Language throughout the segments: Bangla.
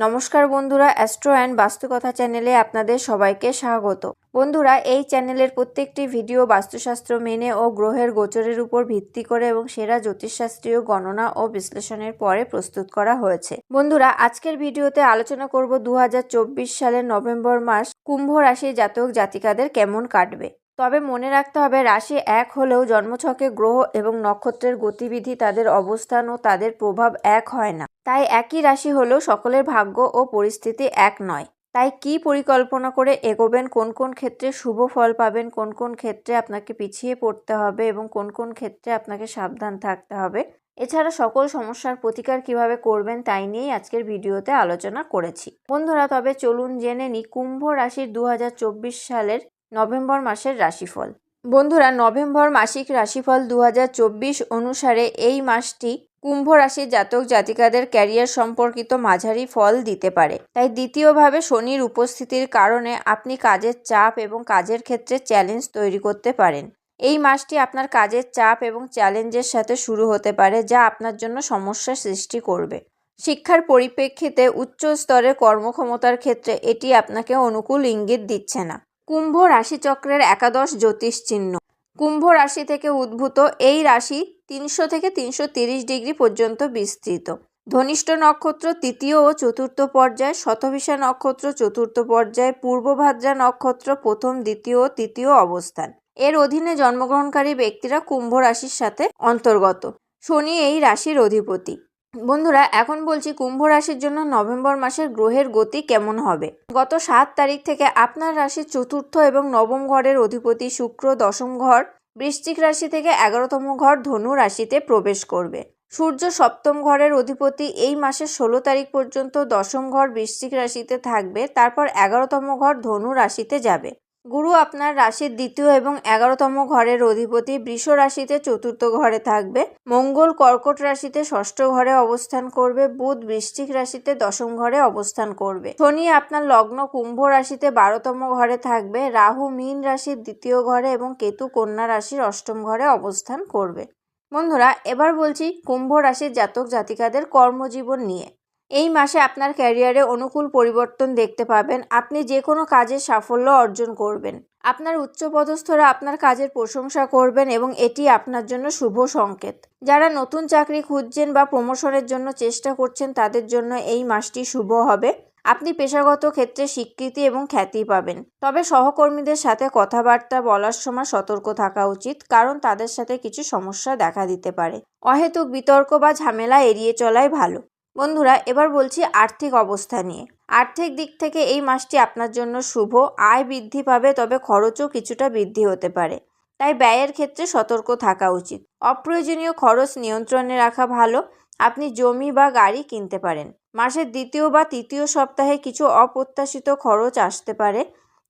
নমস্কার বন্ধুরা, অ্যাস্ট্রো অ্যান্ড বাস্তুকথা চ্যানেলে আপনাদের সবাইকে স্বাগত। বন্ধুরা, এই চ্যানেলের প্রত্যেকটি ভিডিও বাস্তুশাস্ত্র মেনে ও গ্রহের গোচরের উপর ভিত্তি করে এবং সেরা জ্যোতিষশাস্ত্রীয় গণনা ও বিশ্লেষণের পরে প্রস্তুত করা হয়েছে। বন্ধুরা, আজকের ভিডিওতে আলোচনা করব 2024 সালের নভেম্বর মাস কুম্ভ রাশির জাতক জাতিকাদের কেমন কাটবে। তবে মনে রাখতে হবে, রাশি এক হলেও জন্মছকে গ্রহ এবং নক্ষত্রের গতিবিধি, তাদের অবস্থান ও তাদের প্রভাব এক হয় না। তাই একই রাশি হলেও সকলের ভাগ্য ও পরিস্থিতি এক নয়। তাই কি পরিকল্পনা করে এগোবেন, কোন কোন ক্ষেত্রে শুভ ফল পাবেন, কোন কোন ক্ষেত্রে আপনাকে পিছিয়ে পড়তে হবে এবং কোন কোন ক্ষেত্রে আপনাকে সাবধান থাকতে হবে, এছাড়া সকল সমস্যার প্রতিকার কিভাবে করবেন, তাই নিয়েই আজকের ভিডিওতে আলোচনা করেছি। বন্ধুরা, তবে চলুন জেনে নিই কুম্ভ রাশির 2024 সালের নভেম্বর মাসের রাশিফল। বন্ধুরা, নভেম্বর মাসিক রাশিফল 2024 অনুসারে এই মাসটি কুম্ভ রাশির জাতক জাতিকাদের ক্যারিয়ার সম্পর্কিত মাঝারি ফল দিতে পারে। তাই দ্বিতীয়ভাবে শনির উপস্থিতির কারণে আপনি কাজের চাপ এবং কাজের ক্ষেত্রে চ্যালেঞ্জ তৈরি করতে পারেন। এই মাসটি আপনার কাজের চাপ এবং চ্যালেঞ্জের সাথে শুরু হতে পারে, যা আপনার জন্য সমস্যা সৃষ্টি করবে। শিক্ষার পরিপ্রেক্ষিতে উচ্চ স্তরের কর্মক্ষমতার ক্ষেত্রে এটি আপনাকে অনুকূল ইঙ্গিত দিচ্ছে না। কুম্ভ রাশিচক্রের একাদশ জ্যোতিষ চিহ্ন। কুম্ভ রাশি থেকে উদ্ভূত এই রাশি 300 থেকে 330 ডিগ্রি পর্যন্ত বিস্তৃত। ধনিষ্ঠ নক্ষত্র তৃতীয় ও চতুর্থ পর্যায়, শতভিষা নক্ষত্র চতুর্থ পর্যায়, পূর্বভাদ্রা নক্ষত্র প্রথম, দ্বিতীয় ও তৃতীয় অবস্থান। এর অধীনে জন্মগ্রহণকারী ব্যক্তিরা কুম্ভ রাশির সাথে অন্তর্গত। শনি এই রাশির অধিপতি। বন্ধুরা, এখন বলছি কুম্ভ রাশির জন্য নভেম্বর মাসের গ্রহের গতি কেমন হবে। গত 7 তারিখ থেকে আপনার রাশির চতুর্থ এবং নবম ঘরের অধিপতি শুক্র দশম ঘর বৃশ্চিক রাশি থেকে 11তম ঘর ধনু রাশিতে প্রবেশ করবে। সূর্য সপ্তম ঘরের অধিপতি এই মাসের 16 তারিখ পর্যন্ত দশম ঘর বৃশ্চিক রাশিতে থাকবে, তারপর 11তম ঘর ধনু রাশিতে যাবে। গুরু আপনার রাশির দ্বিতীয় এবং 11তম ঘরের অধিপতি বৃষ রাশিতে চতুর্থ ঘরে থাকবে। মঙ্গল কর্কট রাশিতে ষষ্ঠ ঘরে অবস্থান করবে। বুধ বৃশ্চিক রাশিতে দশম ঘরে অবস্থান করবে। শনি আপনার লগ্ন কুম্ভ রাশিতে 12তম ঘরে থাকবে। রাহু মীন রাশির দ্বিতীয় ঘরে এবং কেতু কন্যা রাশির অষ্টম ঘরে অবস্থান করবে। বন্ধুরা, এবার বলছি কুম্ভ রাশির জাতক জাতিকাদের কর্মজীবন নিয়ে। এই মাসে আপনার ক্যারিয়ারে অনুকূল পরিবর্তন দেখতে পাবেন। আপনি যে কোনো কাজে সাফল্য অর্জন করবেন। আপনার উচ্চপদস্থরা আপনার কাজের প্রশংসা করবেন এবং এটি আপনার জন্য শুভ সংকেত। যারা নতুন চাকরি খুঁজছেন বা প্রমোশনের জন্য চেষ্টা করছেন, তাদের জন্য এই মাসটি শুভ হবে। আপনি পেশাগত ক্ষেত্রে স্বীকৃতি এবং খ্যাতি পাবেন। তবে সহকর্মীদের সাথে কথাবার্তা বলার সময় সতর্ক থাকা উচিত, কারণ তাদের সাথে কিছু সমস্যা দেখা দিতে পারে। অহেতুক বিতর্ক বা ঝামেলা এড়িয়ে চলাই ভালো। বন্ধুরা, এবার বলছি আর্থিক অবস্থা নিয়ে। আর্থিক দিক থেকে এই মাসটি আপনার জন্য শুভ। আয় বৃদ্ধি পাবে, তবে খরচও কিছুটা বৃদ্ধি হতে পারে। তাই ব্যয়ের ক্ষেত্রে সতর্ক থাকা উচিত। অপ্রয়োজনীয় খরচ নিয়ন্ত্রণে রাখা ভালো। আপনি জমি বা গাড়ি কিনতে পারেন। মাসের দ্বিতীয় বা তৃতীয় সপ্তাহে কিছু অপ্রত্যাশিত খরচ আসতে পারে,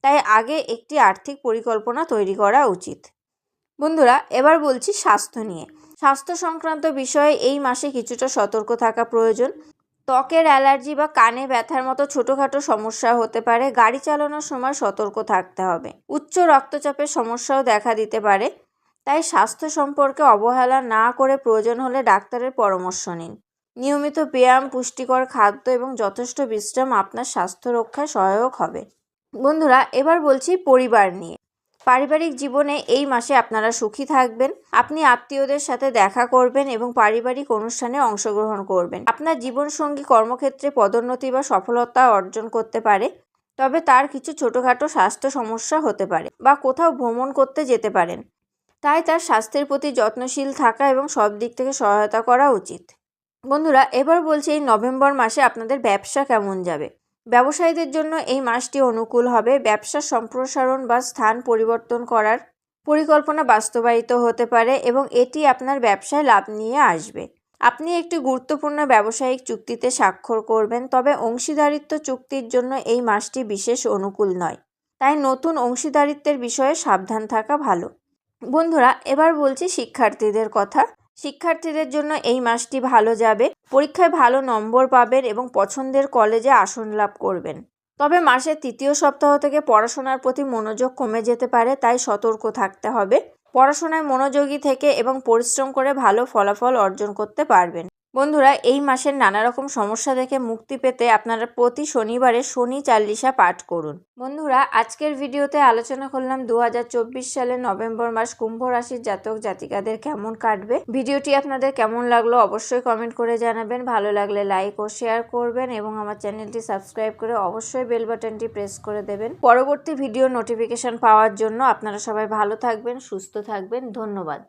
তাই আগে একটি আর্থিক পরিকল্পনা তৈরি করা উচিত। বন্ধুরা, এবার বলছি স্বাস্থ্য নিয়ে। স্বাস্থ্য সংক্রান্ত বিষয়ে এই মাসে কিছুটা সতর্ক থাকা প্রয়োজন। ত্বকের অ্যালার্জি বা কানে ব্যথার মতো ছোটোখাটো সমস্যা হতে পারে। গাড়ি চালানোর সময় সতর্ক থাকতে হবে। উচ্চ রক্তচাপের সমস্যাও দেখা দিতে পারে। তাই স্বাস্থ্য সম্পর্কে অবহেলা না করে প্রয়োজন হলে ডাক্তারের পরামর্শ নিন। নিয়মিত ব্যায়াম, পুষ্টিকর খাদ্য এবং যথেষ্ট বিশ্রাম আপনার স্বাস্থ্য রক্ষায় সহায়ক হবে। বন্ধুরা, এবার বলছি পরিবার নিয়ে। পারিবারিক জীবনে এই মাসে আপনারা সুখী থাকবেন। আপনি আত্মীয়দের সাথে দেখা করবেন এবং পারিবারিক অনুষ্ঠানে অংশগ্রহণ করবেন। আপনার জীবনসঙ্গী কর্মক্ষেত্রে পদোন্নতি বা সফলতা অর্জন করতে পারে, তবে তার কিছু ছোটোখাটো স্বাস্থ্য সমস্যা হতে পারে বা কোথাও ভ্রমণ করতে যেতে পারেন। তাই তার স্বাস্থ্যের প্রতি যত্নশীল থাকা এবং সব দিক থেকে সহায়তা করা উচিত। বন্ধুরা, এবার বলছি এই নভেম্বর মাসে আপনাদের ব্যবসা কেমন যাবে। ব্যবসায়ীদের জন্য এই মাসটি অনুকূল হবে। ব্যবসার সম্প্রসারণ বা স্থান পরিবর্তন করার পরিকল্পনা বাস্তবায়িত হতে পারে এবং এটি আপনার ব্যবসায় লাভ নিয়ে আসবে। আপনি একটি গুরুত্বপূর্ণ ব্যবসায়িক চুক্তিতে স্বাক্ষর করবেন, তবে অংশীদারিত্ব চুক্তির জন্য এই মাসটি বিশেষ অনুকূল নয়। তাই নতুন অংশীদারিত্বের বিষয়ে সাবধান থাকা ভালো। বন্ধুরা, এবার বলছি শিক্ষার্থীদের কথা। শিক্ষার্থীদের জন্য এই মাসটি ভালো যাবে। পরীক্ষায় ভালো নম্বর পাবেন এবং পছন্দের কলেজে আসন লাভ করবেন। তবে মাসের তৃতীয় সপ্তাহ থেকে পড়াশোনার প্রতি মনোযোগ কমে যেতে পারে, তাই সতর্ক থাকতে হবে। পড়াশোনায় মনোযোগী থেকে এবং পরিশ্রম করে ভালো ফলাফল অর্জন করতে পারবেন। বন্ধুরা, এই মাসের নানা রকম সমস্যা থেকে মুক্তি পেতে আপনারা প্রতি শনিবারে শনি চালিসা পাঠ করুন। বন্ধুরা, আজকের ভিডিওতে আলোচনা করলাম 2024 সালের নভেম্বর মাস কুম্ভ রাশির জাতক জাতিকাদের কেমন কাটবে। ভিডিওটি আপনাদের কেমন লাগলো অবশ্যই কমেন্ট করে জানাবেন। ভালো লাগলে লাইক ও শেয়ার করবেন এবং আমার চ্যানেলটি সাবস্ক্রাইব করে অবশ্যই বেল বাটনটি প্রেস করে দেবেন পরবর্তী ভিডিও নোটিফিকেশন পাওয়ার জন্য। আপনারা সবাই ভালো থাকবেন, সুস্থ থাকবেন। ধন্যবাদ।